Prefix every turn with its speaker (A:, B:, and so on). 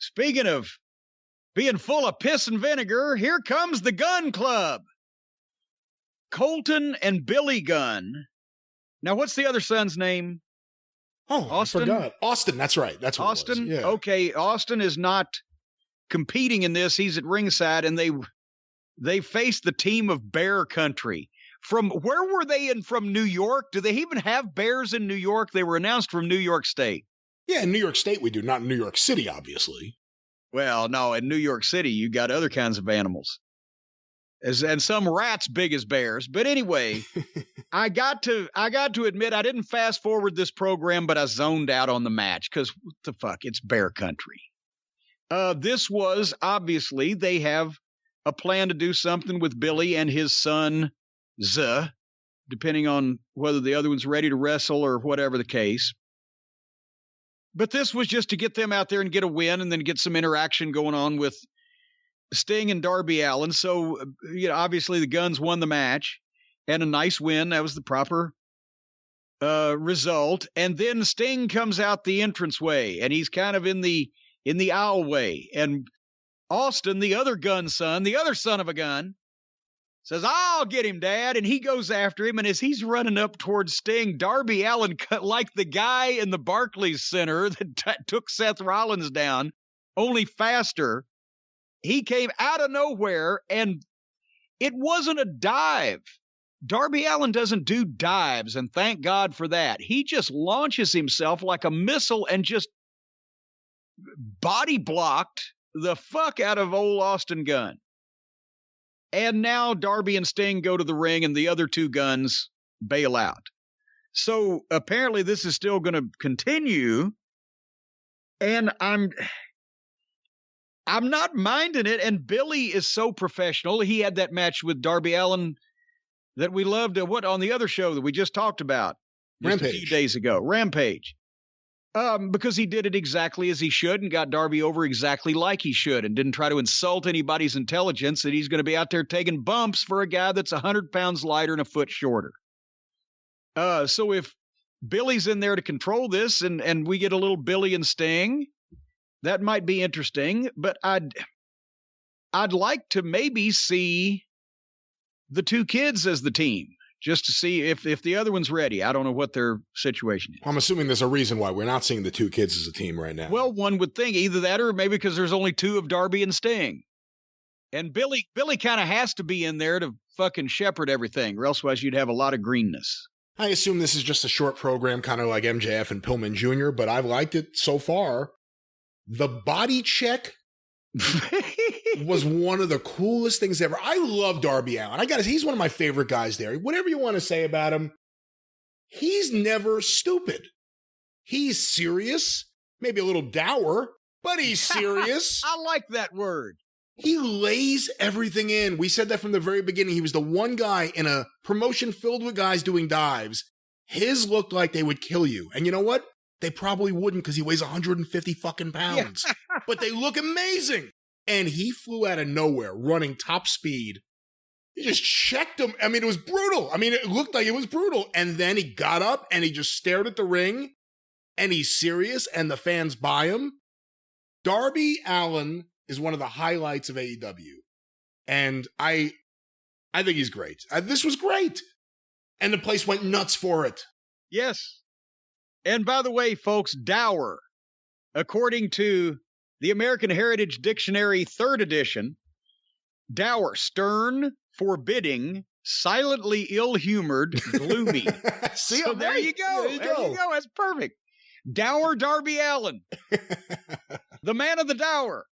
A: Speaking of being full of piss and vinegar, here comes the Gunn Club. Colton and Billy Gunn. Now, what's the other son's name?
B: Oh,
A: Austin?
B: I forgot. Austin, that's right. That's what
A: Austin?
B: it was. Yeah.
A: Okay, Austin is not competing in this. He's at ringside, and they face the team of Bear Country. From where were they from New York? Do they even have bears in New York? They were announced from New York State.
B: Yeah, in New York State we do, not in New York City, obviously.
A: Well, no, in New York City, you got other kinds of animals. And some rats big as bears. But anyway, I got to admit, I didn't fast forward this program, but I zoned out on the match because what the fuck, it's Bear Country. This was, obviously, they have a plan to do something with Billy and his son, Z, depending on whether the other one's ready to wrestle or whatever the case. But this was just to get them out there and get a win and then get some interaction going on with Sting and Darby Allin. So, obviously the Gunns won the match and a nice win. That was the proper result. And then Sting comes out the entranceway and he's kind of in the aisleway. And Austin, the other Gunn son, the other son of a gun, says, "I'll get him, Dad." And he goes after him. And as he's running up towards Sting, Darby Allin, like the guy in the Barclays Center that took Seth Rollins down, only faster, he came out of nowhere, and it wasn't a dive. Darby Allin doesn't do dives, and thank God for that. He just launches himself like a missile and just body blocked the fuck out of old Austin Gunn. And now Darby and Sting go to the ring and the other two Gunns bail out. So apparently this is still going to continue. And I'm not minding it. And Billy is so professional. He had that match with Darby Allin that we loved on the other show that we just talked about
B: Rampage.
A: A few days ago. Rampage. Because he did it exactly as he should and got Darby over exactly like he should and didn't try to insult anybody's intelligence that he's going to be out there taking bumps for a guy that's 100 pounds lighter and a foot shorter. So if Billy's in there to control this and we get a little Billy and Sting, that might be interesting. But I'd like to maybe see the two kids as the team. Just to see if the other one's ready. I don't know what their situation is.
B: I'm assuming there's a reason why we're not seeing the two kids as a team right now.
A: Well, one would think either that or maybe because there's only two of Darby and Sting. And Billy kind of has to be in there to fucking shepherd everything, or elsewise you'd have a lot of greenness.
B: I assume this is just a short program, kind of like MJF and Pillman Jr., but I've liked it so far. The body check was one of the coolest things ever. I love Darby Allin. He's one of my favorite guys there. Whatever you want to say about him, he's never stupid. He's serious, maybe a little dour, but he's serious.
A: I like that word.
B: He lays everything in. We said that from the very beginning. He was the one guy in a promotion filled with guys doing dives. His looked like they would kill you. And you know what? They probably wouldn't because he weighs 150 fucking pounds. Yeah. But they look amazing. And he flew out of nowhere, running top speed. He just checked him. I mean, it was brutal. I mean, it looked like it was brutal. And then he got up and he just stared at the ring. And he's serious. And the fans buy him. Darby Allin is one of the highlights of AEW. And I think he's great. This was great. And the place went nuts for it.
A: Yes. And by the way, folks, dour, according to the American Heritage Dictionary 3rd edition, dour, stern, forbidding, silently ill-humored, gloomy.
B: See,
A: so there you go. There you go. That's perfect. Dour Darby Allin. The man of the dour.